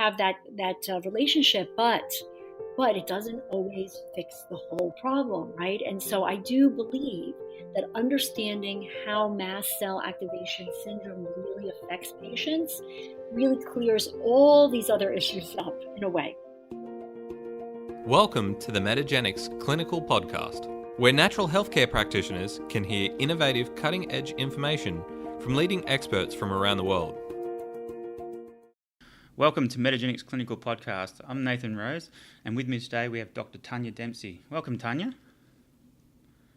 have that relationship, but it doesn't always fix the whole problem, right? And so I do believe that understanding how mast cell activation syndrome really affects patients really clears all these other issues up in a way. Welcome to the Metagenics Clinical Podcast, where natural healthcare practitioners can hear innovative, cutting-edge information from leading experts from around the world. Welcome to Metagenics Clinical Podcast. I'm Nathan Rose, and with me today we have Dr. Tania Dempsey. Welcome, Tania.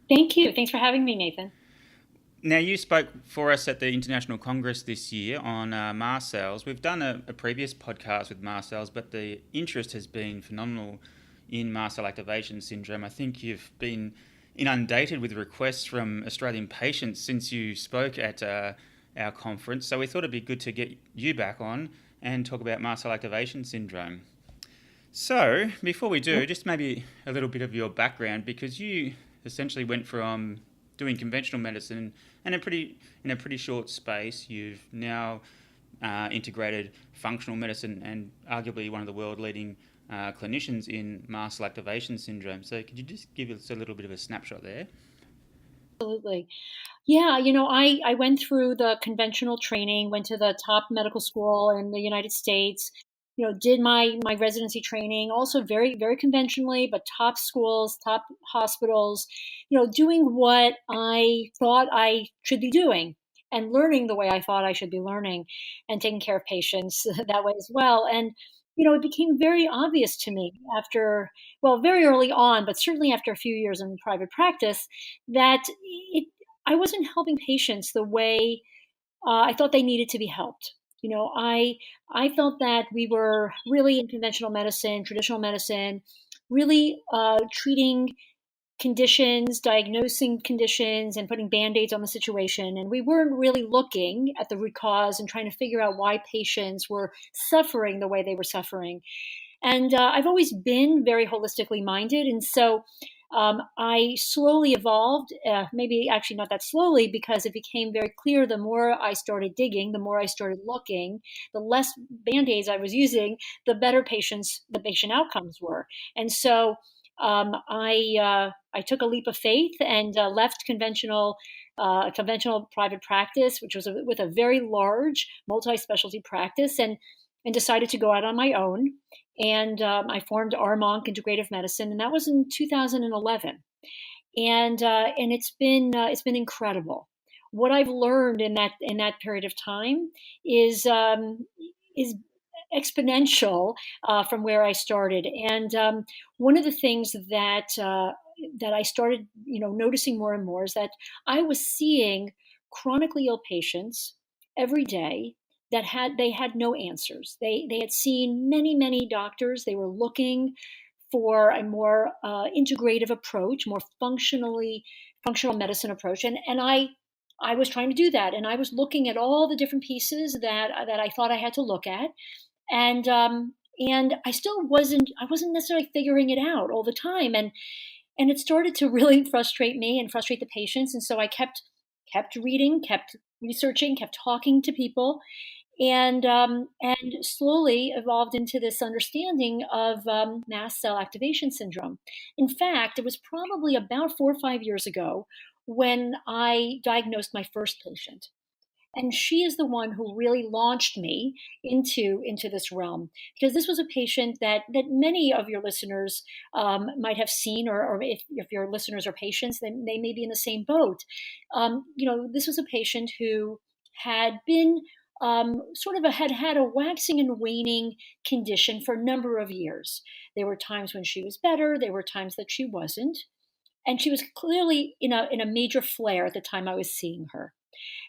Thank you. Thanks for having me, Nathan. Now, you spoke for us at the International Congress this year on mast cells. We've done a previous podcast with mast cells, but the interest has been phenomenal in mast cell activation syndrome. I think you've been inundated with requests from Australian patients since you spoke at our conference, so we thought it'd be good to get you back on and talk about mast cell activation syndrome. So, before we do, just maybe a little bit of your background, because you essentially went from doing conventional medicine and in a pretty short space, you've now integrated functional medicine and arguably one of the world leading clinicians in mast cell activation syndrome. So could you just give us a little bit of a snapshot there? Absolutely. Yeah, I went through the conventional training, went to the top medical school in the United States, did my residency training, also very, very conventionally, but top schools, top hospitals, doing what I thought I should be doing and learning the way I thought I should be learning and taking care of patients that way as well. And it became very obvious to me very early on, but certainly after a few years in private practice, that I wasn't helping patients the way I thought they needed to be helped. I felt that we were really in conventional medicine, traditional medicine, really treating conditions, diagnosing conditions, and putting Band-Aids on the situation. And we weren't really looking at the root cause and trying to figure out why patients were suffering the way they were suffering. And I've always been very holistically minded. And so I slowly evolved, maybe actually not that slowly, because it became very clear the more I started digging, the more I started looking, the less Band-Aids I was using, the better the patient outcomes were. And so I took a leap of faith and left conventional private practice, which was with a very large multi-specialty practice, and decided to go out on my own. And I formed Hormonal Integrative Medicine, and that was in 2011. And it's been incredible. What I've learned in that period of time is exponential from where I started. And one of the things that I started, noticing more and more is that I was seeing chronically ill patients every day that had no answers. They had seen many doctors. They were looking for a more integrative approach, more functional medicine approach, and I was trying to do that, and I was looking at all the different pieces that I thought I had to look at, and I still wasn't necessarily figuring it out all the time, and it started to really frustrate me and frustrate the patients, and so I kept reading, kept researching, kept talking to people, and slowly evolved into this understanding of mast cell activation syndrome. In fact, it was probably about 4 or 5 years ago when I diagnosed my first patient. And she is the one who really launched me into this realm, because this was a patient that many of your listeners might have seen, or if your listeners are patients, then they may be in the same boat. This was a patient who had been had a waxing and waning condition for a number of years. There were times when she was better. There were times that she wasn't. And she was clearly in a major flare at the time I was seeing her.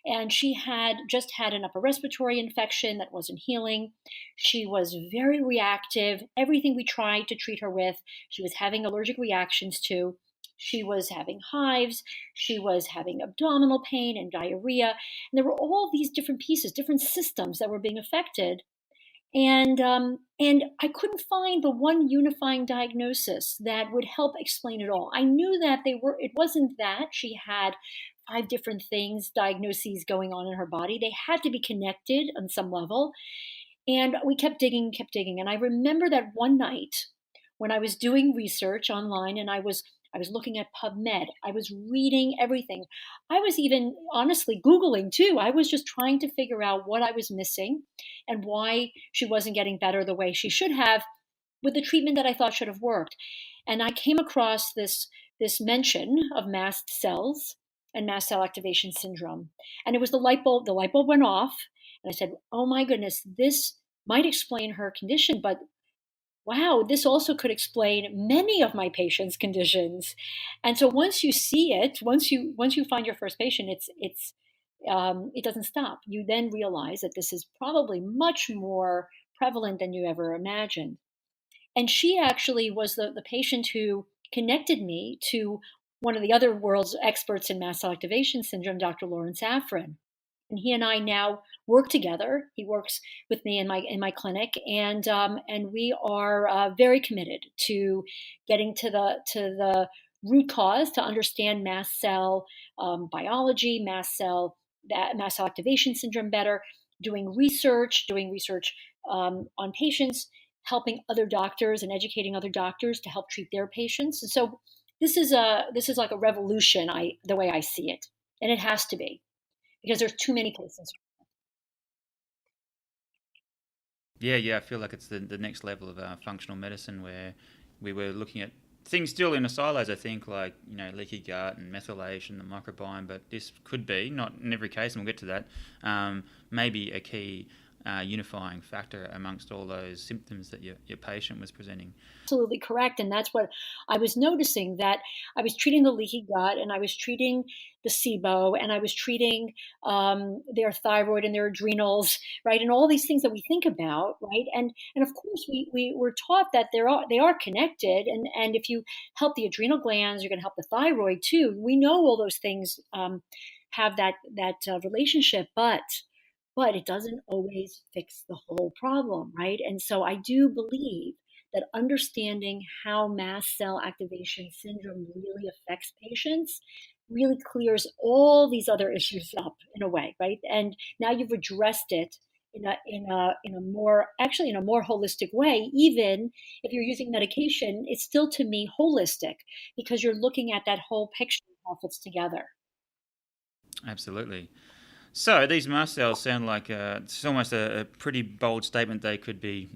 And she had just had an upper respiratory infection that wasn't healing. She was very reactive. Everything we tried to treat her with, she was having allergic reactions to. She was having hives. She was having abdominal pain and diarrhea. And there were all these different pieces, different systems that were being affected. And I couldn't find the one unifying diagnosis that would help explain it all. I knew that it wasn't that she had 5 different diagnoses going on in her body. They had to be connected on some level. And we kept digging, kept digging. And I remember that one night when I was doing research online, and I was looking at PubMed. I was reading everything. I was even honestly Googling too. I was just trying to figure out what I was missing and why she wasn't getting better the way she should have with the treatment that I thought should have worked. And I came across this mention of mast cells and mast cell activation syndrome. And it was the light bulb went off. And I said, oh my goodness, this might explain her condition, but wow, this also could explain many of my patients' conditions. And so once you see it, once you find your first patient, it doesn't stop. You then realize that this is probably much more prevalent than you ever imagined. And she actually was the patient who connected me to one of the other world's experts in mast cell activation syndrome, Dr. Lawrence Safran. And he and I now work together. He works with me in my clinic, and we are very committed to getting to the root cause, to understand mast cell biology, mast cell activation syndrome better, doing research on patients, helping other doctors and educating other doctors to help treat their patients. And so this is like a revolution, the way I see it, and it has to be because there's too many cases. Yeah. I feel like it's the next level of functional medicine where we were looking at things still in the silos, I think, like, leaky gut and methylation, the microbiome, but this could be, not in every case, and we'll get to that, maybe a key unifying factor amongst all those symptoms that your patient was presenting. Absolutely correct. And that's what I was noticing, that I was treating the leaky gut, and I was treating the SIBO, and I was treating their thyroid and their adrenals, right? And all these things that we think about, right? And of course, we were taught that they are connected. And if you help the adrenal glands, you're going to help the thyroid too. We know all those things have that relationship, but it doesn't always fix the whole problem, right? And so I do believe that understanding how mast cell activation syndrome really affects patients really clears all these other issues up in a way, right? And now you've addressed it in a more holistic way. Even if you're using medication, it's still to me holistic because you're looking at that whole picture of how it fits together. Absolutely. So these mast cells sound like it's almost a pretty bold statement. They could be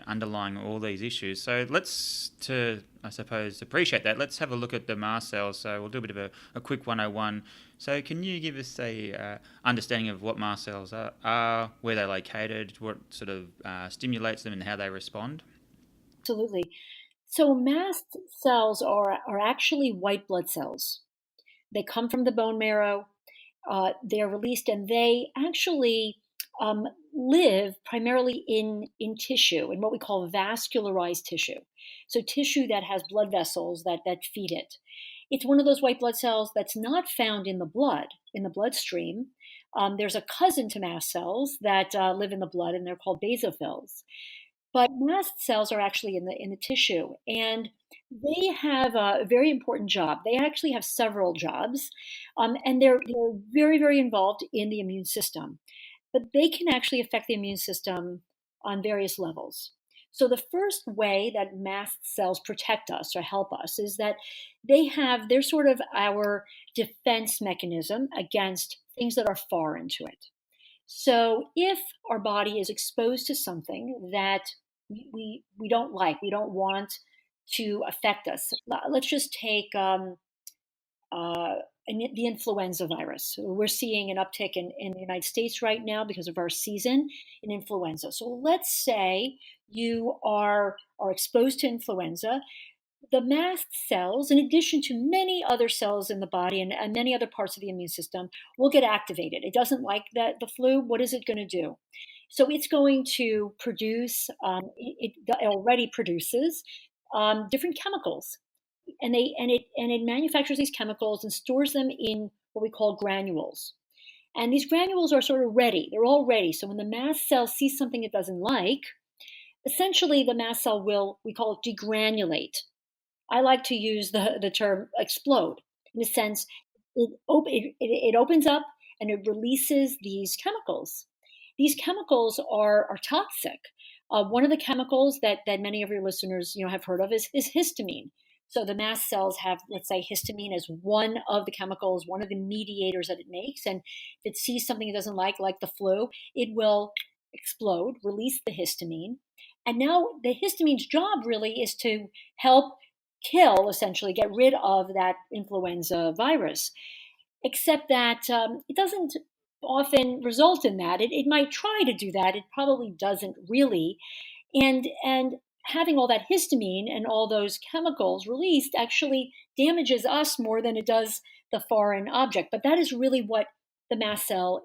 underlying all these issues. So I suppose, appreciate that, let's have a look at the mast cells. So we'll do a bit of a quick 101. So can you give us a understanding of what mast cells are, where they're located, what sort of stimulates them, and how they respond? Absolutely. So mast cells are actually white blood cells. They come from the bone marrow. They're released, and they actually live primarily in tissue, in what we call vascularized tissue. So tissue that has blood vessels that feed it. It's one of those white blood cells that's not found in the bloodstream. There's a cousin to mast cells that live in the blood, and they're called basophils. But mast cells are actually in the tissue, and they have a very important job. They actually have several jobs, and they're very, very involved in the immune system. But they can actually affect the immune system on various levels. So the first way that mast cells protect us or help us is that they're sort of our defense mechanism against things that are foreign to it. So if our body is exposed to something that we don't like, we don't want to affect us, let's just take the influenza virus. We're seeing an uptick in the United States right now because of our season in influenza. So let's say you are exposed to influenza. The mast cells, in addition to many other cells in the body and many other parts of the immune system, will get activated. It doesn't like the flu. What is it going to do? So it's going to produce, it already produces different chemicals. And it manufactures these chemicals and stores them in what we call granules. And these granules are sort of ready. They're all ready. So when the mast cell sees something it doesn't like, essentially the mast cell we call it degranulate. I like to use the term explode. In a sense, it opens up and it releases these chemicals. these chemicals are toxic. One of the chemicals that many of your listeners have heard of is histamine. So the mast cells have, let's say, histamine as one of the chemicals, one of the mediators that it makes. And if it sees something it doesn't like the flu, it will explode, release the histamine. And now the histamine's job really is to help kill, essentially, get rid of that influenza virus. Except that it doesn't often result in that. It might try to do that. It probably doesn't really. And having all that histamine and all those chemicals released actually damages us more than it does the foreign object. But that is really what the mast cell,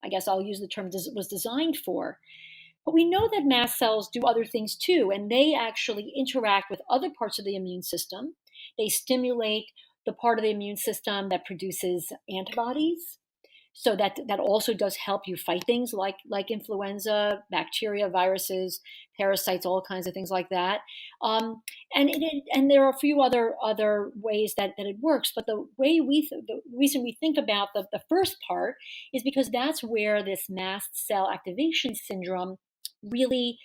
I guess I'll use the term, was designed for. But we know that mast cells do other things too, and they actually interact with other parts of the immune system. They stimulate the part of the immune system that produces antibodies. So that also does help you fight things like influenza, bacteria, viruses, parasites, all kinds of things like that. And there are a few other ways that it works. But the reason we think about the first part is because that's where this mast cell activation syndrome really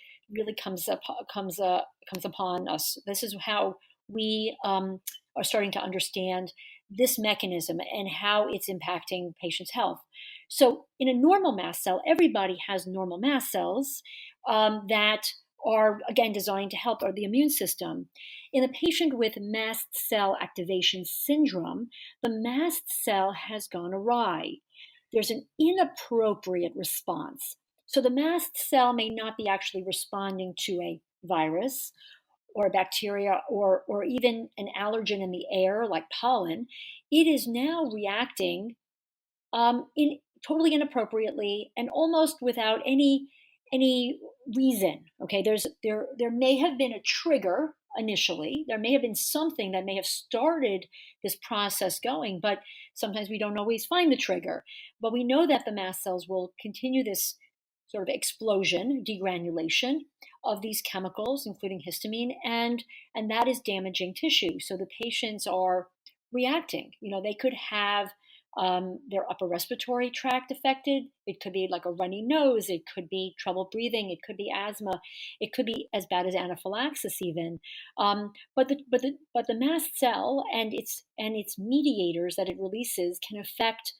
comes upon us. This is how we are starting to understand this mechanism and how it's impacting patients' health. So in a normal mast cell, everybody has normal mast cells that are, again, designed to help the immune system. In a patient with mast cell activation syndrome, the mast cell has gone awry. There's an inappropriate response. So the mast cell may not be actually responding to a virus or a bacteria or even an allergen in the air like pollen. It is now reacting totally inappropriately and almost without any reason. Okay, there may have been a trigger initially. There may have been something that may have started this process going, but sometimes we don't always find the trigger. But we know that the mast cells will continue this sort of explosion, degranulation of these chemicals, including histamine, and that is damaging tissue. So the patients are reacting. They could have their upper respiratory tract affected. It could be like a runny nose. It could be trouble breathing. It could be asthma. It could be as bad as anaphylaxis even. But the mast cell and its mediators that it releases can affect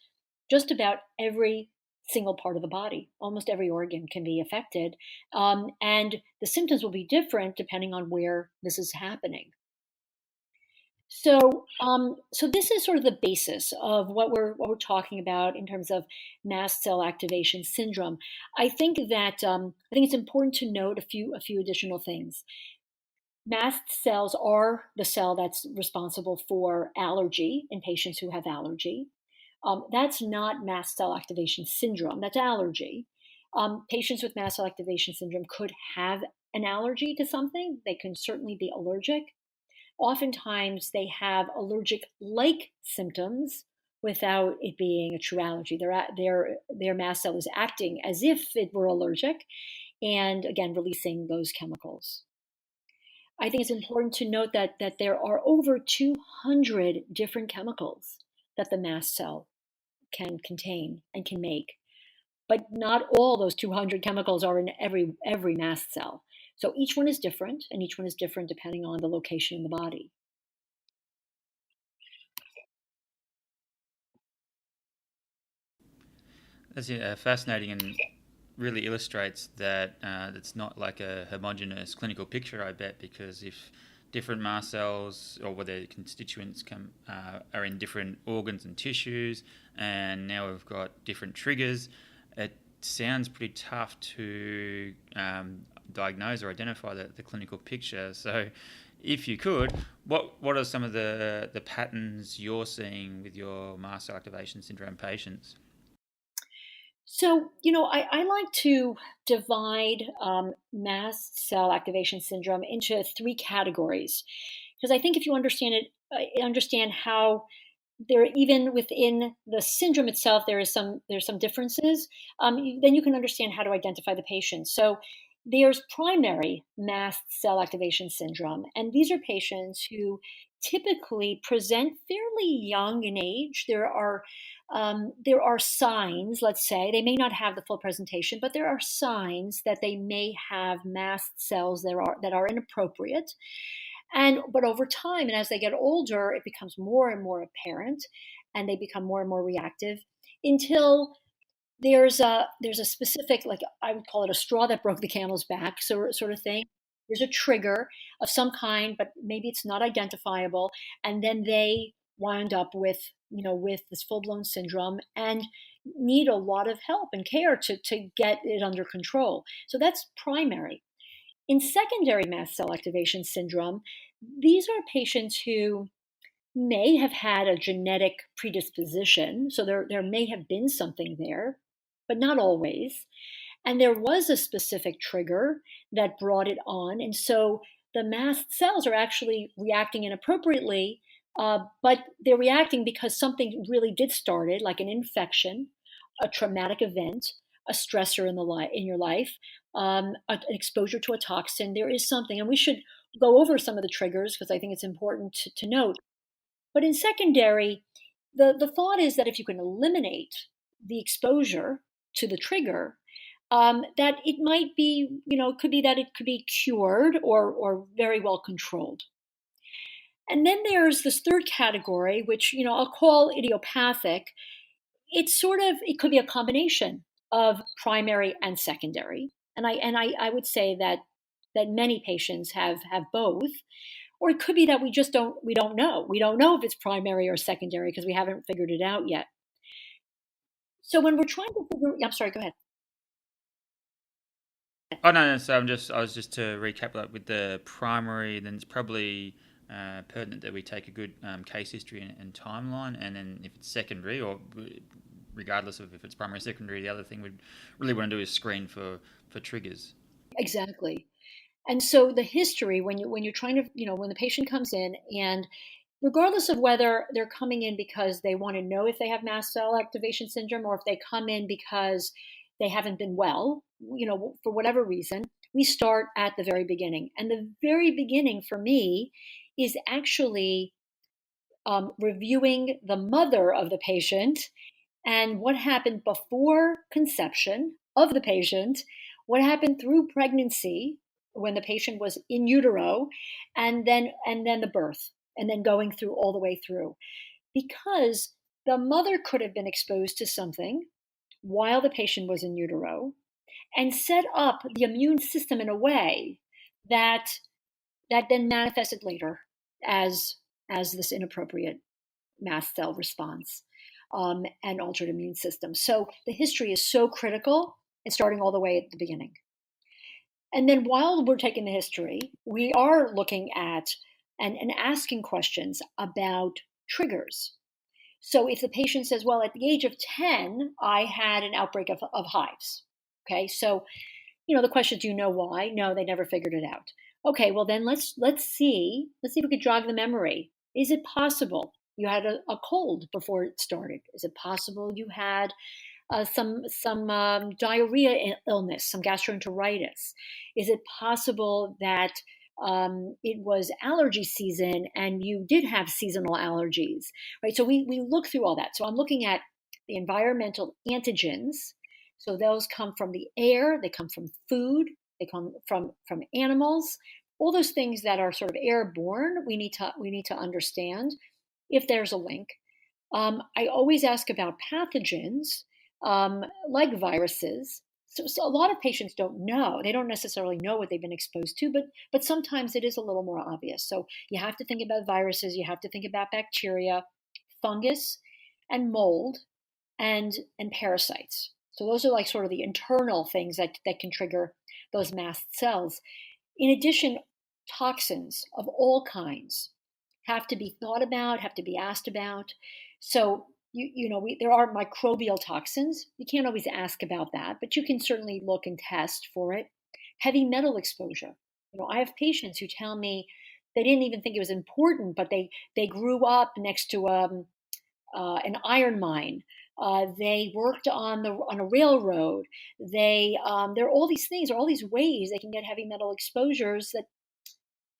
just about every single part of the body. Almost every organ can be affected. And the symptoms will be different depending on where this is happening. So this is sort of the basis of what we're talking about in terms of mast cell activation syndrome. I think it's important to note a few additional things. Mast cells are the cell that's responsible for allergy in patients who have allergy. That's not mast cell activation syndrome. That's allergy. Patients with mast cell activation syndrome could have an allergy to something. They can certainly be allergic. Oftentimes, they have allergic-like symptoms without it being a true allergy. Their mast cell is acting as if it were allergic, and again, releasing those chemicals. I think it's important to note that there are over 200 different chemicals that the mast cell can contain and can make. But not all those 200 chemicals are in every mast cell. So each one is different, and each one is different depending on the location in the body. That's fascinating and really illustrates that it's not like a homogeneous clinical picture, I bet, because if different mast cells or where their constituents are in different organs and tissues, and now we've got different triggers, it sounds pretty tough to diagnose or identify the clinical picture. So if you could, what are some of the patterns you're seeing with your mast cell activation syndrome patients? So, I like to divide mast cell activation syndrome into three categories, because I think if you understand it, understand how there, even within the syndrome itself, there's some differences. Then you can understand how to identify the patient. So there's primary mast cell activation syndrome, and these are patients who typically present fairly young in age. There are signs, let's say, they may not have the full presentation, but there are signs that they may have mast cells that are inappropriate. But over time, and as they get older, it becomes more and more apparent, and they become more and more reactive until there's a specific, like I would call it a straw that broke the camel's back, sort of thing. There's a trigger of some kind, but maybe it's not identifiable, and then they wind up with this full blown syndrome and need a lot of help and care to get it under control. So that's primary. In secondary mast cell activation syndrome, these are patients who may have had a genetic predisposition. So there may have been something there, but not always. And there was a specific trigger that brought it on. And so the mast cells are actually reacting inappropriately, but they're reacting because something really did start it, like an infection, a traumatic event, a stressor in your life, an exposure to a toxin. There is something, and we should go over some of the triggers because I think it's important to note. But in secondary, the thought is that if you can eliminate the exposure to the trigger, that it might be, it could be that it could be cured or very well controlled. And then there's this third category, which, I'll call idiopathic. It could be a combination of primary and secondary. And I would say that many patients have both. Or it could be that we don't know. We don't know if it's primary or secondary because we haven't figured it out yet. So when we're trying to I'm sorry, go ahead. Oh no. So I was just to recap that with the primary. Then it's probably pertinent that we take a good case history and timeline, and then if it's secondary, or regardless of if it's primary or secondary, the other thing we'd really want to do is screen for triggers. Exactly. And so the history, when you're trying to, when the patient comes in, and regardless of whether they're coming in because they want to know if they have mast cell activation syndrome, or if they come in because they haven't been well, for whatever reason, we start at the very beginning. And the very beginning for me is actually reviewing the mother of the patient and what happened before conception of the patient, what happened through pregnancy when the patient was in utero, and then the birth, and then going through all the way through. Because the mother could have been exposed to something while the patient was in utero and set up the immune system in a way that then manifested later as this inappropriate mast cell response, and altered immune system. So the history is so critical, and starting all the way at the beginning. And then while we're taking the history, we are looking at and asking questions about triggers. So if the patient says, well, at the age of 10, I had an outbreak of hives. Okay, so, the question, do you know why? No, they never figured it out. Okay, well then let's see if we could jog the memory. Is it possible you had a cold before it started? Is it possible you had some diarrhea illness, some gastroenteritis? Is it possible that it was allergy season and you did have seasonal allergies, right? So we look through all that. So I'm looking at the environmental antigens. So those come from the air, they come from food, they come from animals. All those things that are sort of airborne, we need to understand if there's a link. I always ask about pathogens, like viruses. So a lot of patients don't know. They don't necessarily know what they've been exposed to, but sometimes it is a little more obvious. So you have to think about viruses, you have to think about bacteria, fungus, and mold, and parasites. So those are like sort of the internal things that can trigger those mast cells. In addition, toxins of all kinds have to be thought about, have to be asked about. So there are microbial toxins. You can't always ask about that, but you can certainly look and test for it. Heavy metal exposure. I have patients who tell me they didn't even think it was important, but they grew up next to an iron mine. They worked on a railroad. There are all these things, or all these ways they can get heavy metal exposures that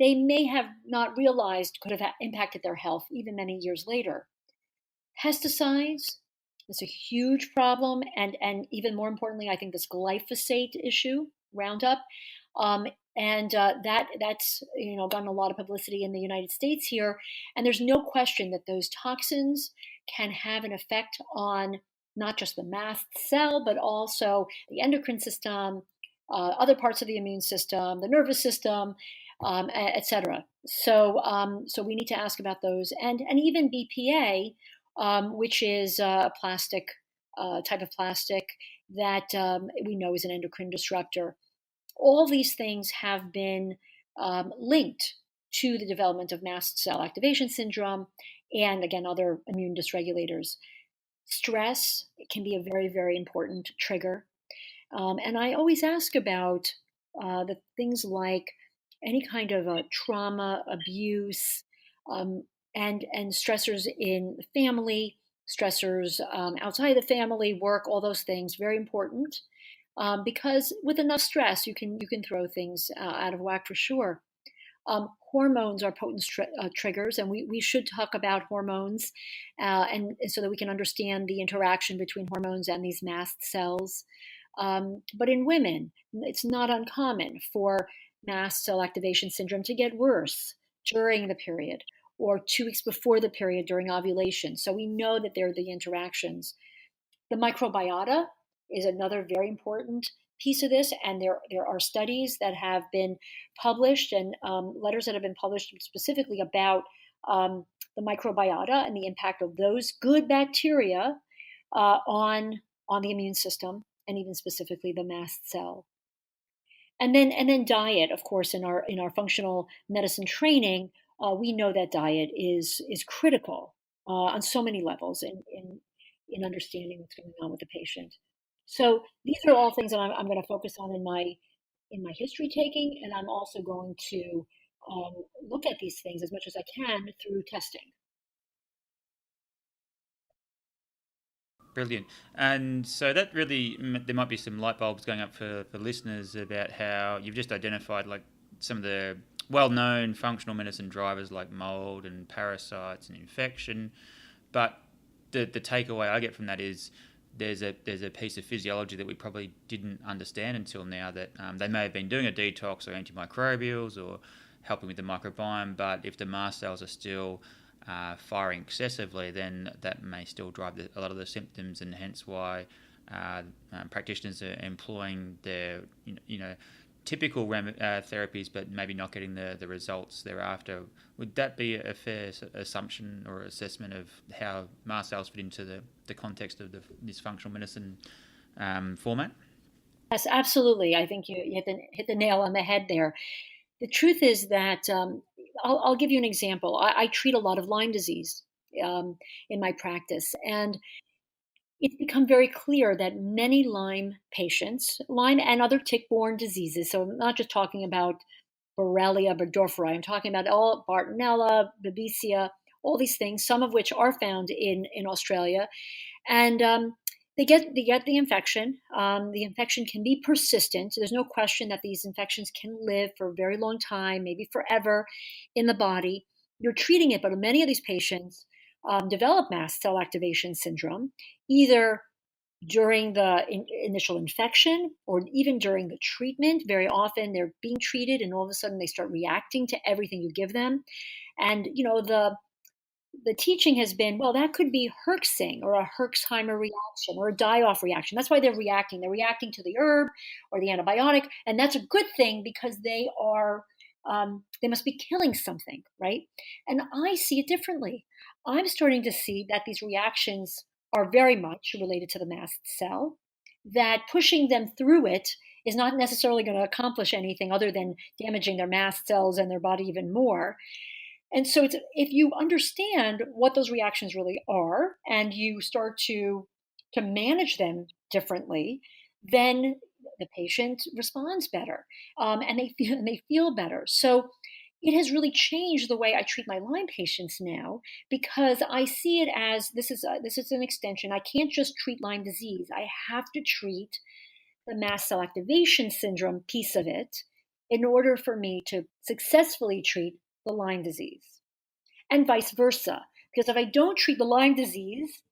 they may have not realized could have impacted their health even many years later. Pesticides is a huge problem, and even more importantly, I think this glyphosate issue, Roundup, um, and that's gotten a lot of publicity in the United States here. And there's no question that those toxins can have an effect on not just the mast cell, but also the endocrine system, other parts of the immune system, the nervous system, etc. So we need to ask about those, and even BPA, which is a plastic type of plastic that we know is an endocrine disruptor. All these things have been linked to the development of mast cell activation syndrome and, again, other immune dysregulators. Stress can be a very, very important trigger. And I always ask about the things like any kind of trauma, abuse, um, and stressors in the family, stressors outside the family, work, all those things, very important. Because with enough stress, you can throw things out of whack for sure. Hormones are potent triggers, and we should talk about hormones, and so that we can understand the interaction between hormones and these mast cells. But in women, it's not uncommon for mast cell activation syndrome to get worse during the period or 2 weeks before the period during ovulation. So we know that there are the interactions. The microbiota is another very important piece of this, and there are studies that have been published and letters that have been published specifically about the microbiota and the impact of those good bacteria on the immune system, and even specifically the mast cell. And then diet, of course, in our functional medicine training, we know that diet is critical on so many levels in understanding what's going on with the patient. So these are all things that I'm going to focus on in my history taking, and I'm also going to look at these things as much as I can through testing. Brilliant. And so that really, there might be some light bulbs going up for listeners about how you've just identified like some of the well-known functional medicine drivers like mold and parasites and infection. But the takeaway I get from that is there's a piece of physiology that we probably didn't understand until now, that they may have been doing a detox or antimicrobials or helping with the microbiome, but if the mast cells are still firing excessively, then that may still drive a lot of the symptoms, and hence why practitioners are employing their typical therapies, but maybe not getting the results thereafter. Would that be a fair assumption or assessment of how mast cells fit into the context of this functional medicine format? Yes, absolutely. I think you hit the nail on the head there. The truth is that I'll give you an example. I treat a lot of Lyme disease in my practice, and it's become very clear that many Lyme patients, Lyme and other tick-borne diseases, so I'm not just talking about Borrelia burgdorferi, I'm talking about all Bartonella, Babesia, all these things, some of which are found in Australia, and they get the infection. The infection can be persistent. There's no question that these infections can live for a very long time, maybe forever, in the body. You're treating it, but many of these patients develop mast cell activation syndrome, either during the initial infection or even during the treatment. Very often they're being treated, and all of a sudden they start reacting to everything you give them. And the teaching has been, well, that could be Herxing or a Herxheimer reaction or a die-off reaction. That's why they're reacting. They're reacting to the herb or the antibiotic, and that's a good thing because they must be killing something, right? And I see it differently. I'm starting to see that these reactions are very much related to the mast cell, that pushing them through it is not necessarily going to accomplish anything other than damaging their mast cells and their body even more. And so if you understand what those reactions really are and you start to manage them differently, then the patient responds better, and they feel better. So it has really changed the way I treat my Lyme patients now, because I see it as this is an extension. I can't just treat Lyme disease. I have to treat the mast cell activation syndrome piece of it, in order for me to successfully treat the Lyme disease, and vice versa. Because if I don't treat the Lyme disease,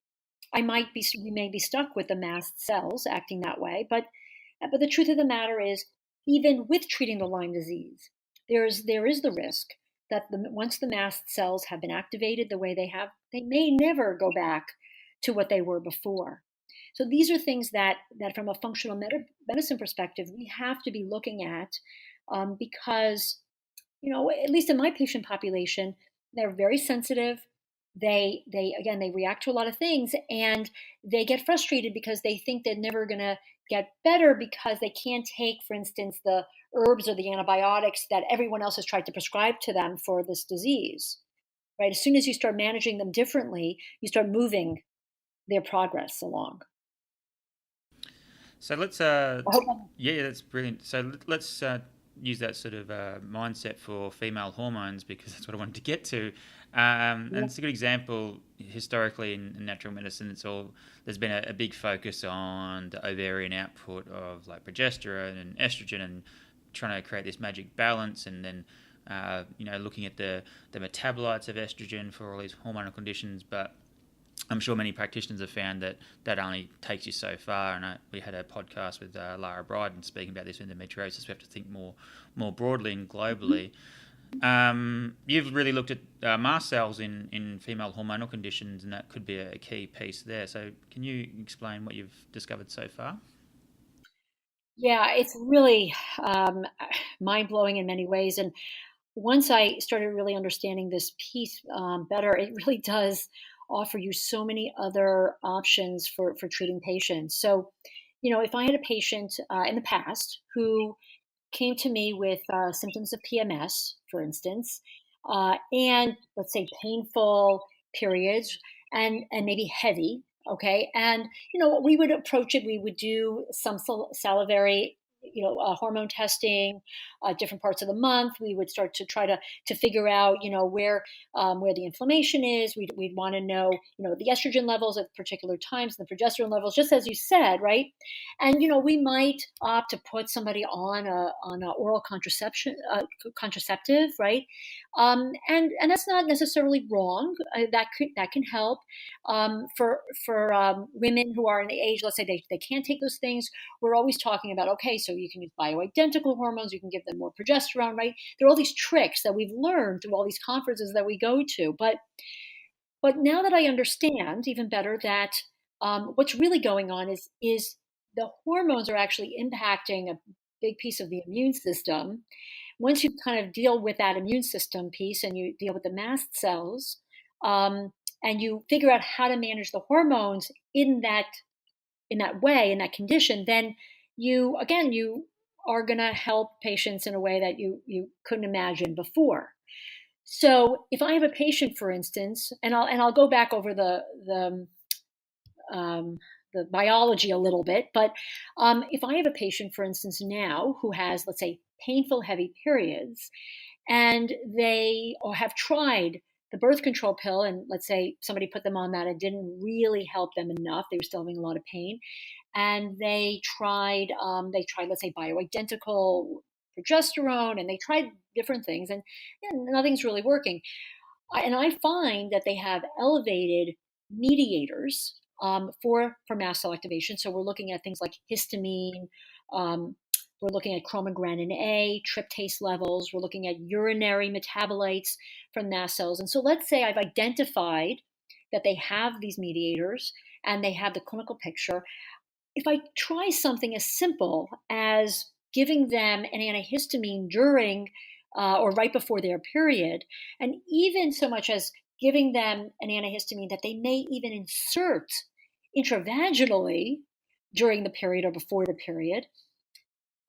we may be stuck with the mast cells acting that way. But the truth of the matter is, even with treating the Lyme disease, there is the risk that once the mast cells have been activated the way they have, they may never go back to what they were before. So these are things that from a functional medicine perspective, we have to be looking at, because, at least in my patient population, they're very sensitive. They again, they react to a lot of things, and they get frustrated because they think they're never going to get better because they can't take, for instance, the herbs or the antibiotics that everyone else has tried to prescribe to them for this disease. Right? As soon as you start managing them differently, you start moving their progress along. So let's, yeah, that's brilliant. So let's use that sort of mindset for female hormones, because that's what I wanted to get to. And it's a good example historically in natural medicine. There's been a big focus on the ovarian output of like progesterone and estrogen, and trying to create this magic balance, and then looking at the metabolites of estrogen for all these hormonal conditions. But I'm sure many practitioners have found that only takes you so far. And we had a podcast with Lara Bryden speaking about this endometriosis. We have to think more broadly and globally. You've really looked at mast cells in female hormonal conditions, and that could be a key piece there. So can you explain what you've discovered so far? Yeah, it's really mind-blowing in many ways. And once I started really understanding this piece better, it really does offer you so many other options for treating patients. So, if I had a patient in the past who came to me with symptoms of PMS, for instance, and let's say painful periods, and maybe heavy. Okay, and we would approach it. We would do some salivary, hormone testing, different parts of the month. We would start to try to figure out, where the inflammation is. We'd want to know, the estrogen levels at particular times, and the progesterone levels, just as you said, right? And we might opt to put somebody on a oral contraceptive, right? And that's not necessarily wrong. That can help for women who are in the age. Let's say they can't take those things. We're always talking about, okay, so you can use bioidentical hormones. You can give them more progesterone, right? There are all these tricks that we've learned through all these conferences that we go to. But now that I understand even better that what's really going on is the hormones are actually impacting a big piece of the immune system. Once you kind of deal with that immune system piece and you deal with the mast cells, and you figure out how to manage the hormones in that way, in that condition, then you are going to help patients in a way that you couldn't imagine before. So if I have a patient, for instance, and I'll go back over the biology a little bit, but if I have a patient, for instance, now who has, let's say, painful, heavy periods, and they have tried the birth control pill, and let's say somebody put them on that, it didn't really help them enough. They were still having a lot of pain, and they tried, let's say, bioidentical progesterone, and they tried different things, and nothing's really working. And I find that they have elevated mediators for mast cell activation. So we're looking at things like histamine. We're looking at chromogranin A, tryptase levels. We're looking at urinary metabolites from mast cells. And so let's say I've identified that they have these mediators and they have the clinical picture. If I try something as simple as giving them an antihistamine during or right before their period, and even so much as giving them an antihistamine that they may even insert intravaginally during the period or before the period,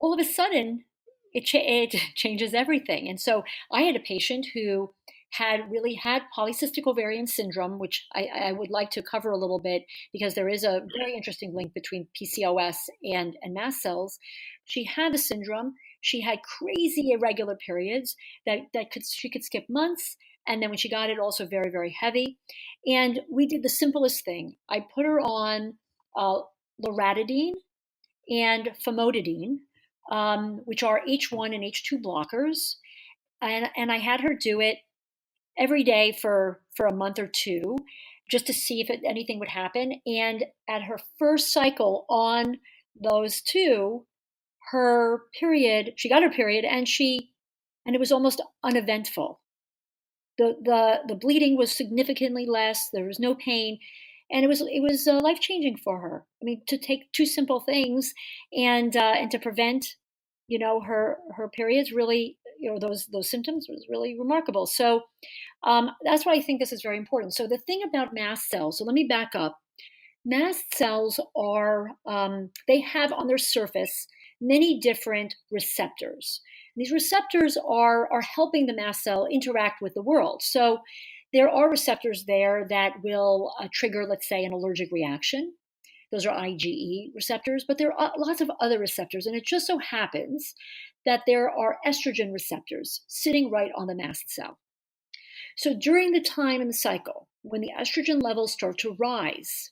all of a sudden it changes everything. And so I had a patient who had polycystic ovarian syndrome, which I would like to cover a little bit because there is a very interesting link between PCOS and mast cells. She had the syndrome. She had crazy irregular periods she could skip months. And then when she got it, also very, very heavy. And we did the simplest thing. I put her on loratadine and famotidine which are H1 and H2 blockers. And I had her do it every day for a month or two, just to see if anything would happen. And at her first cycle on those two, she got her period, and it was almost uneventful. The bleeding was significantly less. There was no pain, and it was life changing for her. I mean, to take two simple things and to prevent, her periods, really, those symptoms, was really remarkable. So that's why I think this is very important. So the thing about mast cells. So let me back up. Mast cells they have on their surface many different receptors. These receptors are helping the mast cell interact with the world. So there are receptors there that will trigger, let's say, an allergic reaction. Those are IgE receptors, but there are lots of other receptors. And it just so happens that there are estrogen receptors sitting right on the mast cell. So during the time in the cycle, when the estrogen levels start to rise,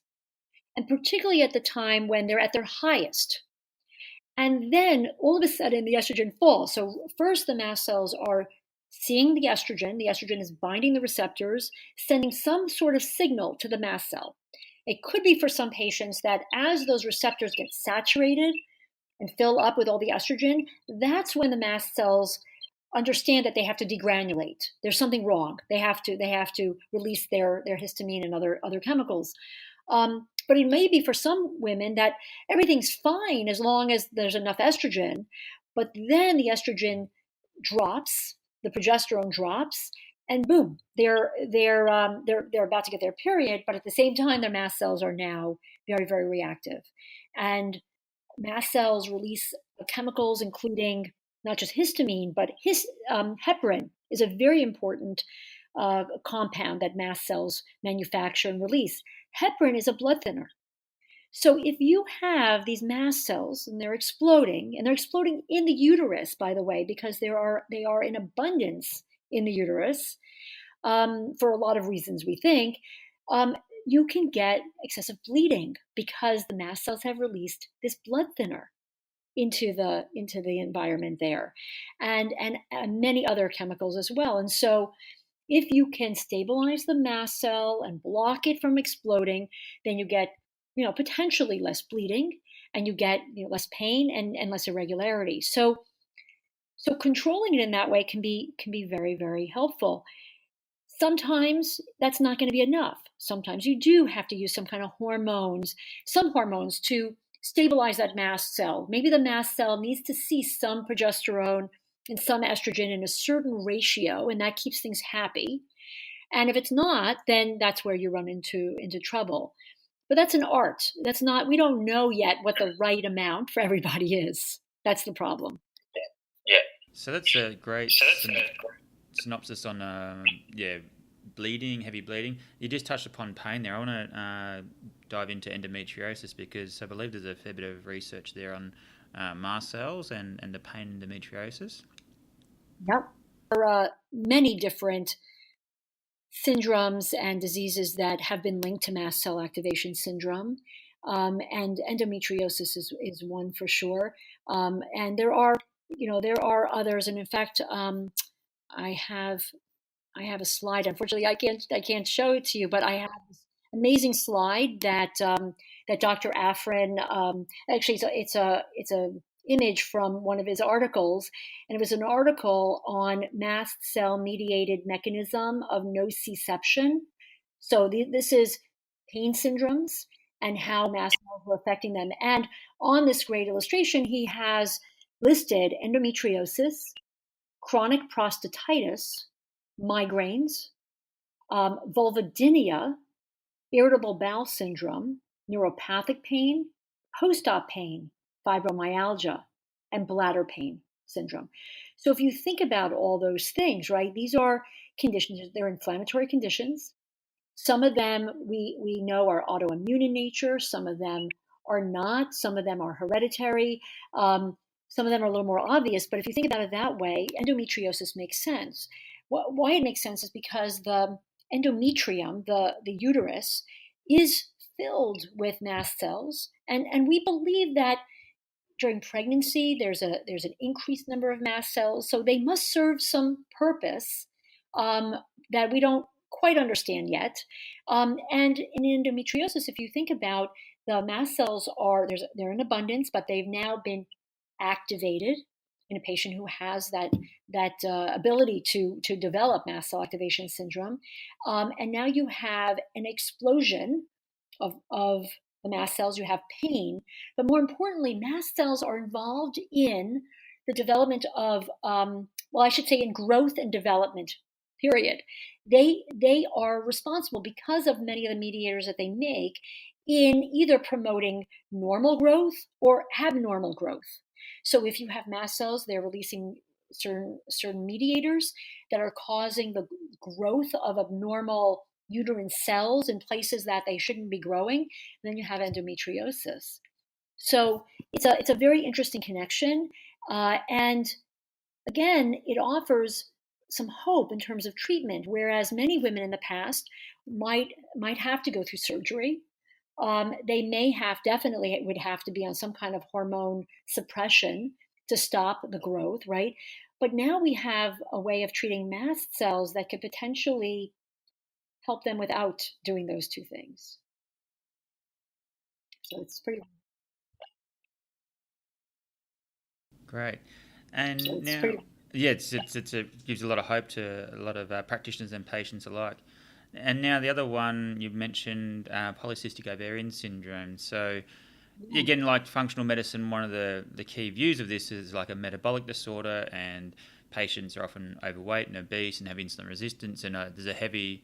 and particularly at the time when they're at their highest, and then all of a sudden the estrogen falls. So first the mast cells are seeing the estrogen is binding the receptors, sending some sort of signal to the mast cell. It could be for some patients that as those receptors get saturated and fill up with all the estrogen, that's when the mast cells understand that they have to degranulate. There's something wrong. They have to release their histamine and other chemicals. But it may be for some women that everything's fine as long as there's enough estrogen, but then the estrogen drops, the progesterone drops, and boom, they're about to get their period, but at the same time, their mast cells are now very, very reactive, and mast cells release chemicals, including not just histamine, but heparin is a very important compound that mast cells manufacture and release. Heparin is a blood thinner. So if you have these mast cells and they're exploding in the uterus, by the way, because they are in abundance in the uterus, for a lot of reasons we think, you can get excessive bleeding because the mast cells have released this blood thinner into the environment there, and many other chemicals as well. And so if you can stabilize the mast cell and block it from exploding, then you get, potentially less bleeding, and you get, less pain and less irregularity. So controlling it in that way can be very, very helpful. Sometimes that's not going to be enough. Sometimes you do have to use some hormones to stabilize that mast cell. Maybe the mast cell needs to see some progesterone and some estrogen in a certain ratio, and that keeps things happy. And if it's not, then that's where you run into trouble. But that's an art. We don't know yet what the right amount for everybody is. That's the problem. Yeah. So that's a great synopsis on bleeding, heavy bleeding. You just touched upon pain there. I want to dive into endometriosis, because I believe there's a fair bit of research there on mast cells and the pain in endometriosis. Yep. There are many different syndromes and diseases that have been linked to mast cell activation syndrome. And endometriosis is one for sure. And there are others. And in fact, I have a slide. Unfortunately, I can't show it to you, but I have this amazing slide that Dr. Afrin, actually it's a image from one of his articles, and it was an article on mast cell mediated mechanism of nociception. So this is pain syndromes and how mast cells were affecting them. And on this great illustration, he has listed endometriosis, chronic prostatitis, migraines, vulvodynia, irritable bowel syndrome, neuropathic pain, post-op pain, fibromyalgia, and bladder pain syndrome. So if you think about all those things, right, these are conditions, they're inflammatory conditions. Some of them we know are autoimmune in nature, some of them are not, some of them are hereditary, some of them are a little more obvious, but if you think about it that way, endometriosis makes sense. Why it makes sense is because the endometrium, the uterus, is filled with mast cells, and we believe that during pregnancy, there's an increased number of mast cells, so they must serve some purpose that we don't quite understand yet. And in endometriosis, if you think about the mast cells they're in abundance, but they've now been activated in a patient who has that ability to develop mast cell activation syndrome, and now you have an explosion of the mast cells. You have pain, but more importantly, mast cells are involved in the development of, well, I should say, in growth and development. Period. They are responsible because of many of the mediators that they make in either promoting normal growth or abnormal growth. So if you have mast cells, they're releasing certain mediators that are causing the growth of abnormal uterine cells in places that they shouldn't be growing. Then you have endometriosis. So it's a very interesting connection, and again, it offers some hope in terms of treatment. Whereas many women in the past might have to go through surgery. They definitely would have to be on some kind of hormone suppression to stop the growth, right? But now we have a way of treating mast cells that could potentially help them without doing those two things. So it's pretty great. And so now, yeah, it gives a lot of hope to a lot of practitioners and patients alike. And now the other one you mentioned, polycystic ovarian syndrome. So again, like functional medicine, one of the key views of this is like a metabolic disorder, and patients are often overweight and obese and have insulin resistance, and there's a heavy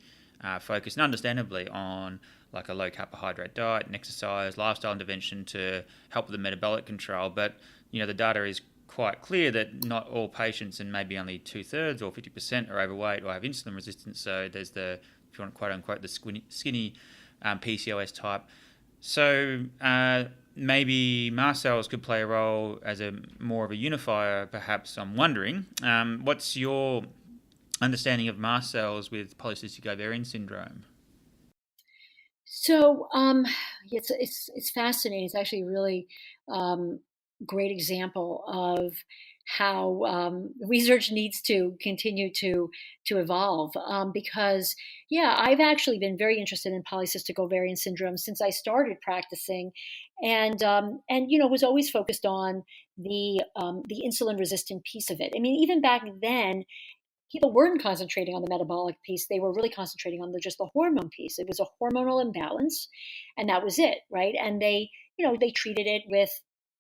focus, and understandably, on like a low carbohydrate diet and exercise, lifestyle intervention to help with the metabolic control. But the data is quite clear that not all patients, and maybe only 2/3 or 50% are overweight or have insulin resistance. So there's if you want to quote unquote, the skinny PCOS type. So maybe mast cells could play a role as more of a unifier, perhaps. I'm wondering, what's your understanding of mast cells with polycystic ovarian syndrome? So it's fascinating. It's actually a really great example of how research needs to continue to evolve. Because I've actually been very interested in polycystic ovarian syndrome since I started practicing, and was always focused on the insulin resistant piece of it. I mean, even back then, people weren't concentrating on the metabolic piece. They were really concentrating on just the hormone piece. It was a hormonal imbalance, and that was it, right? And they treated it with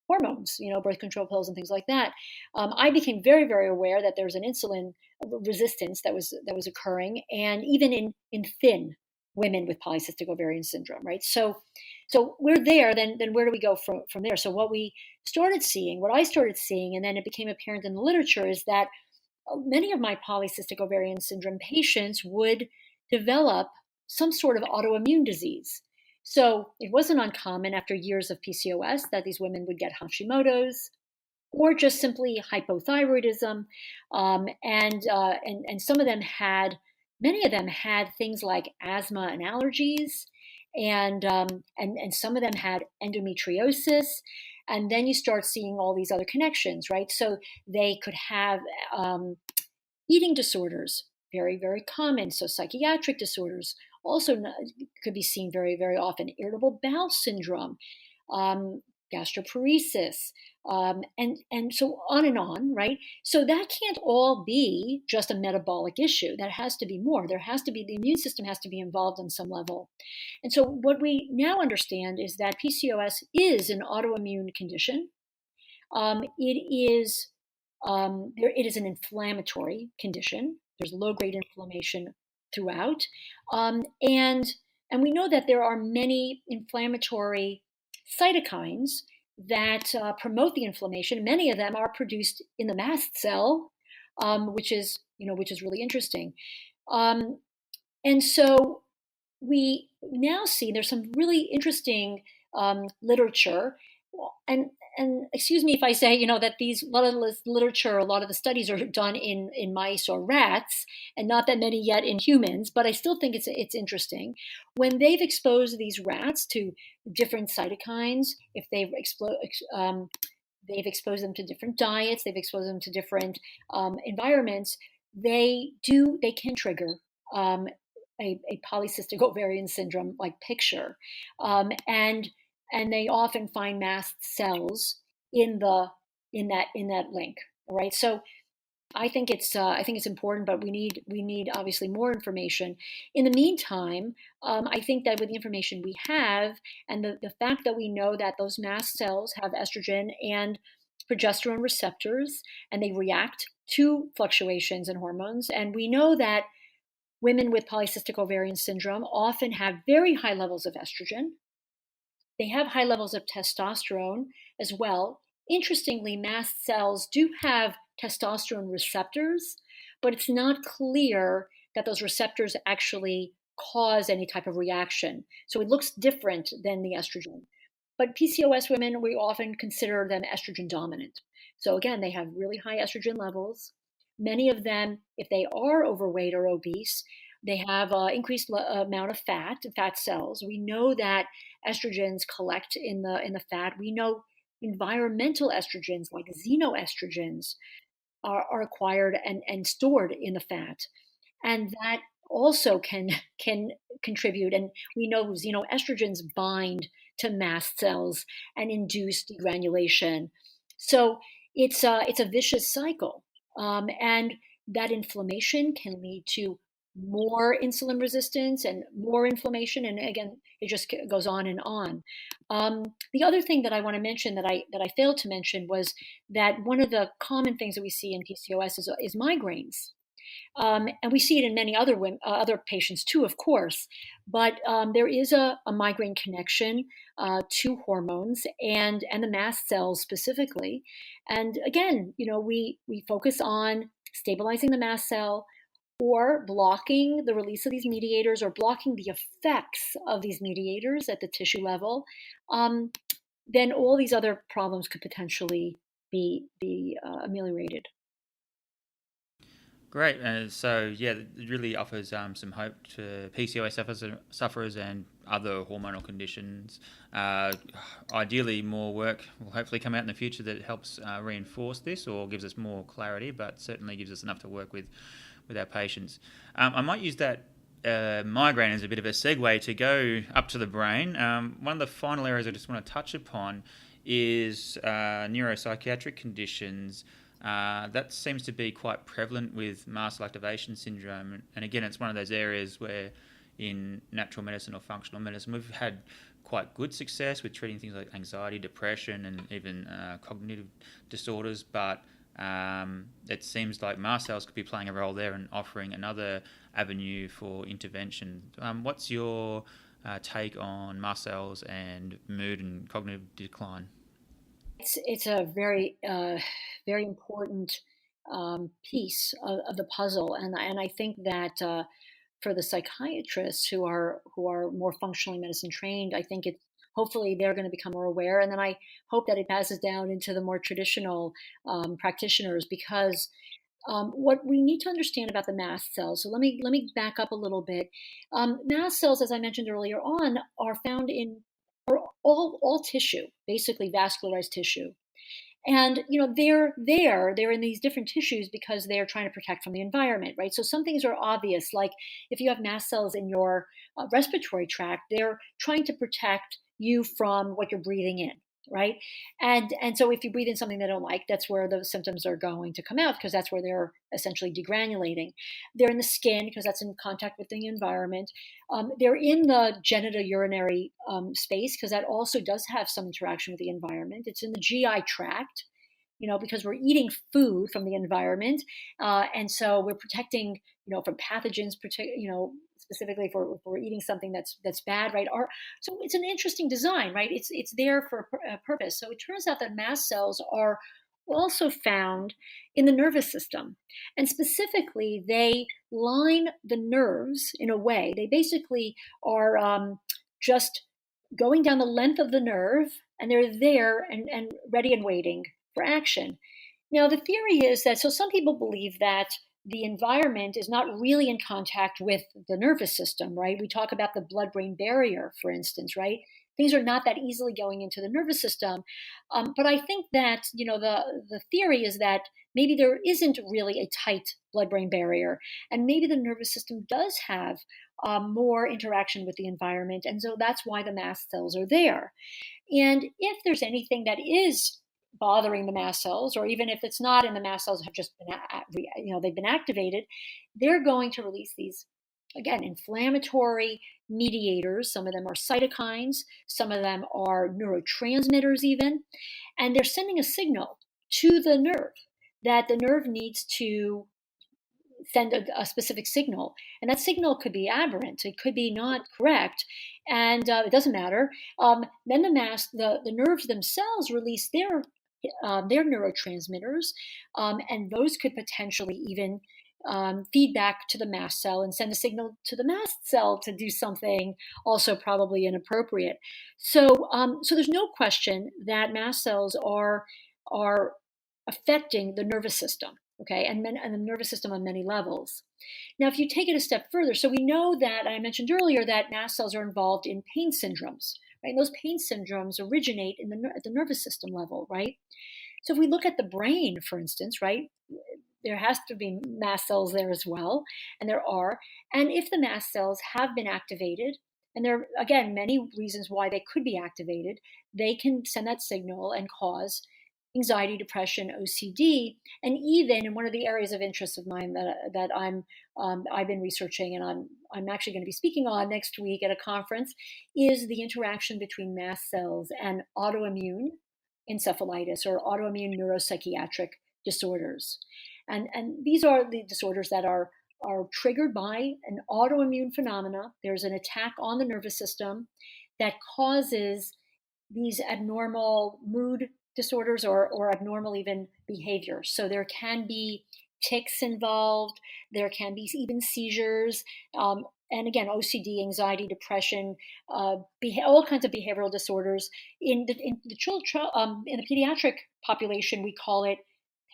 hormones, birth control pills and things like that. I became very, very aware that there was an insulin resistance that was occurring, and even in thin women with polycystic ovarian syndrome, right? So we're there. Then where do we go from there? So what I started seeing, and then it became apparent in the literature, is that many of my polycystic ovarian syndrome patients would develop some sort of autoimmune disease. So it wasn't uncommon after years of PCOS that these women would get Hashimoto's or just simply hypothyroidism. And some of them many of them had things like asthma and allergies, and some of them had endometriosis. And then you start seeing all these other connections, right? So they could have eating disorders, very, very common. So psychiatric disorders also could be seen very, very often. Irritable bowel syndrome, gastroparesis, and so on, right? So that can't all be just a metabolic issue. That has to be more. The immune system has to be involved on some level. And so what we now understand is that PCOS is an autoimmune condition. It is an inflammatory condition. There's low-grade inflammation throughout, and we know that there are many inflammatory cytokines that promote the inflammation. Many of them are produced in the mast cell, which is really interesting. And so we now see there's some really interesting literature, and excuse me if I say, that a lot of this literature, a lot of the studies are done in mice or rats, and not that many yet in humans. But I still think it's interesting when they've exposed these rats to different cytokines. If they've they've exposed them to different diets, they've exposed them to different environments, they can trigger a polycystic ovarian syndrome like picture, and they often find mast cells in the in that link. All right, so I think it's important, but we need obviously more information. In the meantime, I think that with the information we have and the fact that we know that those mast cells have estrogen and progesterone receptors and they react to fluctuations in hormones, and we know that women with polycystic ovarian syndrome often have very high levels of estrogen. They have high levels of testosterone as well. Interestingly, mast cells do have testosterone receptors, but it's not clear that those receptors actually cause any type of reaction. So it looks different than the estrogen. But PCOS women, we often consider them estrogen dominant. So again, they have really high estrogen levels. Many of them, if they are overweight or obese, they have increased amount of fat cells. We know that estrogens collect in the fat. We know environmental estrogens like xenoestrogens are acquired and stored in the fat, and that also can contribute. And we know xenoestrogens bind to mast cells and induce degranulation. So it's a vicious cycle, and that inflammation can lead to more insulin resistance and more inflammation, and again, it just goes on and on. The other thing that I want to mention that I failed to mention was that one of the common things that we see in PCOS is migraines. And we see it in many other women, other patients too, of course. But there is a migraine connection to hormones and the mast cells specifically. And again, we focus on stabilizing the mast cell or blocking the release of these mediators or blocking the effects of these mediators at the tissue level. Then all these other problems could potentially be ameliorated. Great. So, yeah, it really offers some hope to PCOS sufferers and other hormonal conditions. Ideally, more work will hopefully come out in the future that helps reinforce this or gives us more clarity, but certainly gives us enough to work with our patients. I might use that migraine as a bit of a segue to go up to the brain. One of the final areas I just want to touch upon is neuropsychiatric conditions. That seems to be quite prevalent with mast cell activation syndrome. And again, it's one of those areas where in natural medicine or functional medicine, we've had quite good success with treating things like anxiety, depression, and even cognitive disorders. But it seems like mast cells could be playing a role there and offering another avenue for intervention. What's your take on mast cells and mood and cognitive decline? It's a very important piece of the puzzle, and I think that for the psychiatrists who are more functionally medicine trained, I think it's hopefully they're going to become more aware, and then I hope that it passes down into the more traditional practitioners because. What we need to understand about the mast cells. So let me back up a little bit. Mast cells, as I mentioned earlier on, are found in all tissue, basically vascularized tissue. And they're in these different tissues because they're trying to protect from the environment, right? So some things are obvious, like if you have mast cells in your respiratory tract, they're trying to protect you from what you're breathing in, right? And so if you breathe in something they don't like, that's where the symptoms are going to come out because that's where they're essentially degranulating. They're in the skin because that's in contact with the environment. They're in the genitourinary space because that also does have some interaction with the environment. It's in the GI tract, because we're eating food from the environment, and so we're protecting, from pathogens, specifically if we're eating something that's bad, right? So it's an interesting design, right? It's there for a purpose. So it turns out that mast cells are also found in the nervous system, and specifically they line the nerves in a way. They basically are just going down the length of the nerve, and they're there and ready and waiting for action. Now, the theory is that, so some people believe that the environment is not really in contact with the nervous system, right? We talk about the blood-brain barrier, for instance, right? things are not that easily going into the nervous system. But I think that, the theory is that maybe there isn't really a tight blood-brain barrier, and maybe the nervous system does have more interaction with the environment, and so that's why the mast cells are there. And if there's anything that is bothering the mast cells, or even if it's not and the mast cells have just been, they've been activated, they're going to release these, again, inflammatory mediators. Some of them are cytokines, some of them are neurotransmitters even, and they're sending a signal to the nerve that the nerve needs to send a specific signal. And that signal could be aberrant, it could be not correct, and it doesn't matter. Then the nerves themselves release their neurotransmitters, and those could potentially even feed back to the mast cell and send a signal to the mast cell to do something also probably inappropriate. So there's no question that mast cells are affecting the nervous system, okay, and the nervous system on many levels. Now, if you take it a step further, so we know that, I mentioned earlier, that mast cells are involved in pain syndromes, right? And those pain syndromes originate at the nervous system level, right? So if we look at the brain, for instance, right, there has to be mast cells there as well, and there are. And if the mast cells have been activated, and there are, again, many reasons why they could be activated, they can send that signal and cause anxiety, depression, OCD, and even in one of the areas of interest of mine that I've been researching, and I'm actually going to be speaking on next week at a conference, is the interaction between mast cells and autoimmune encephalitis or autoimmune neuropsychiatric disorders. And these are the disorders that are triggered by an autoimmune phenomena. There's an attack on the nervous system that causes these abnormal mood disorders or abnormal even behavior. So there can be tics involved, there can be even seizures, and again, OCD, anxiety, depression, all kinds of behavioral disorders. In the pediatric population, we call it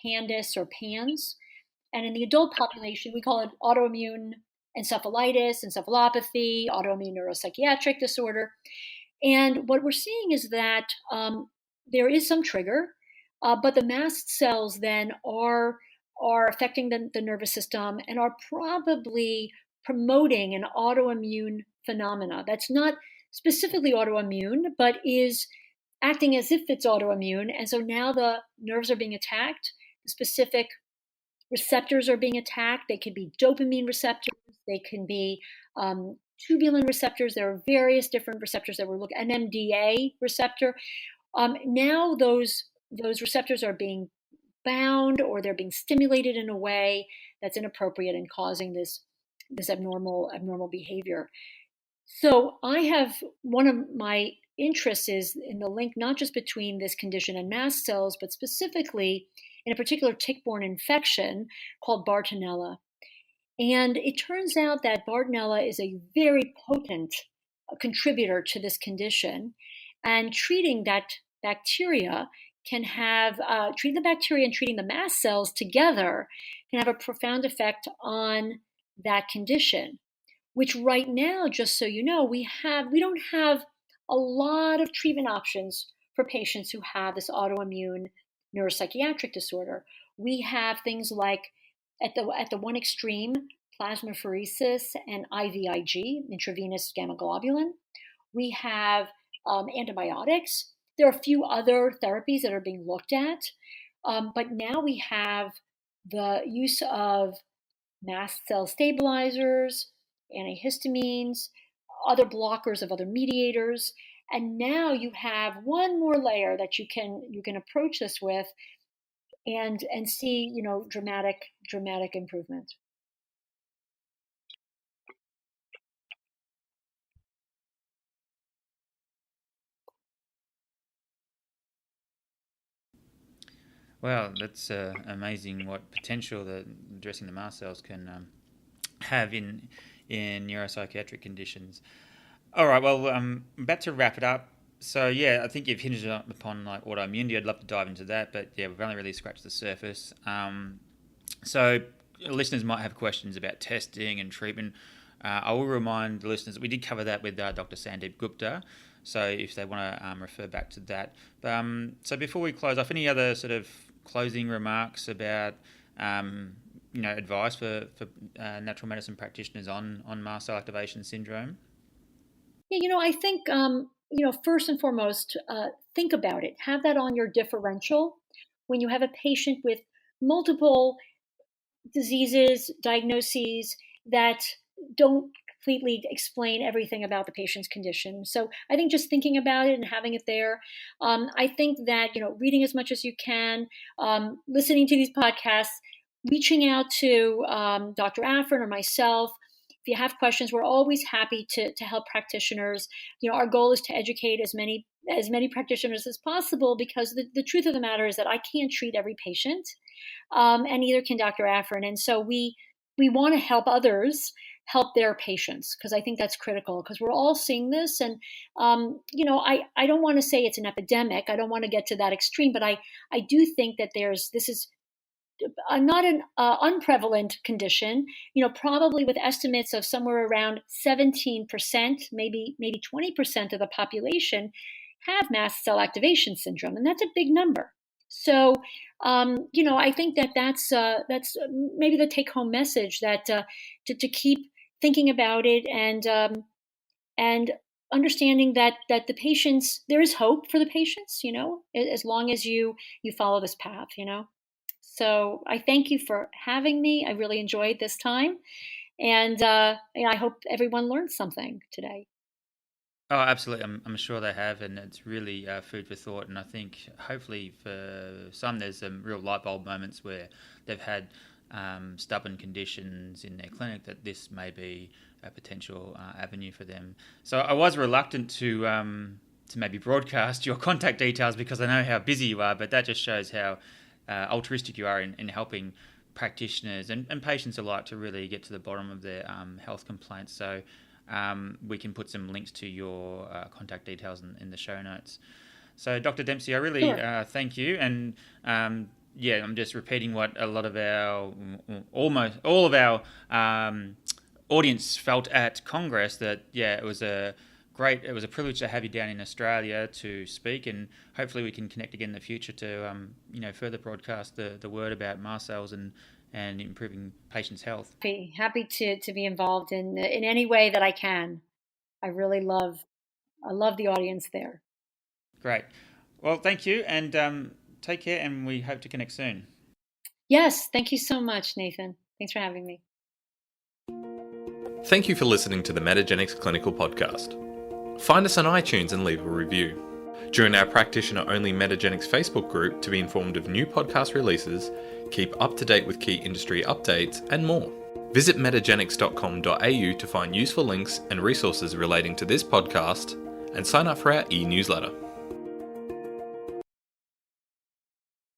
PANDAS or PANS, and in the adult population, we call it autoimmune encephalitis, encephalopathy, autoimmune neuropsychiatric disorder. And what we're seeing is that there is some trigger, but the mast cells then are affecting the nervous system and are probably promoting an autoimmune phenomena that's not specifically autoimmune, but is acting as if it's autoimmune. And so now the nerves are being attacked, the specific receptors are being attacked. They could be dopamine receptors, they can be tubulin receptors. There are various different receptors that we're looking at, NMDA receptor. Now those receptors are being bound, or they're being stimulated in a way that's inappropriate and causing this abnormal behavior. So I have, one of my interests is in the link not just between this condition and mast cells, but specifically in a particular tick-borne infection called Bartonella. And it turns out that Bartonella is a very potent contributor to this condition, and treating that bacteria can have, treating the bacteria and treating the mast cells together can have a profound effect on that condition, which right now, just so you know, we don't have a lot of treatment options for patients who have this autoimmune neuropsychiatric disorder. We have things like, at the one extreme, plasmapheresis and IVIG, intravenous gamma globulin. We have antibiotics. There are a few other therapies that are being looked at, but now we have the use of mast cell stabilizers, antihistamines, other blockers of other mediators, and now you have one more layer that you can approach this with, and see dramatic improvement. Well, that's amazing what potential that addressing the mast cells can have in neuropsychiatric conditions. All right, well, I'm about to wrap it up. So, yeah, I think you've hinged upon like autoimmunity. I'd love to dive into that, but yeah, we've only really scratched the surface. So listeners might have questions about testing and treatment. I will remind the listeners that we did cover that with Dr. Sandeep Gupta. So if they want to refer back to that. So before we close off, any other sort of closing remarks about advice for natural medicine practitioners on mast cell activation syndrome? Yeah, I think first and foremost, think about it. Have that on your differential when you have a patient with multiple diseases, diagnoses that don't completely explain everything about the patient's condition. So I think just thinking about it and having it there. I think that reading as much as you can, listening to these podcasts, reaching out to Dr. Afrin or myself. If you have questions, we're always happy to help practitioners. Our goal is to educate as many practitioners as possible, because the truth of the matter is that I can't treat every patient, and neither can Dr. Afrin. And so we want to help others help their patients, because I think that's critical, because we're all seeing this. And, I don't want to say it's an epidemic. I don't want to get to that extreme, but I do think that this is not an unprevalent condition, probably with estimates of somewhere around 17%, maybe 20% of the population have mast cell activation syndrome. And that's a big number. So, I think that's maybe the take home message, that to keep thinking about it, and understanding that the patients, there is hope for the patients, as long as you follow this path, So I thank you for having me. I really enjoyed this time. And I hope everyone learned something today. Oh, absolutely. I'm sure they have, and it's really food for thought. And I think hopefully for some, there's some real light bulb moments where they've had stubborn conditions in their clinic, that this may be a potential avenue for them. So I was reluctant to maybe broadcast your contact details, because I know how busy you are, but that just shows how altruistic you are in helping practitioners and patients alike to really get to the bottom of their health complaints. So we can put some links to your contact details in the show notes. So Dr. Dempsey, I really Sure. thank you. And I'm just repeating what a lot of almost all of our audience felt at Congress, that it was a privilege to have you down in Australia to speak, and hopefully we can connect again in the future to further broadcast the word about mast cells and improving patients' health. Happy to be involved in any way that I can. I love the audience there. Great. Well, thank you, and take care, and we hope to connect soon. Yes, thank you so much, Nathan. Thanks for having me. Thank you for listening to the Metagenics Clinical Podcast. Find us on iTunes and leave a review. Join our practitioner-only Metagenics Facebook group to be informed of new podcast releases, keep up to date with key industry updates, and more. Visit metagenics.com.au to find useful links and resources relating to this podcast, and sign up for our e-newsletter.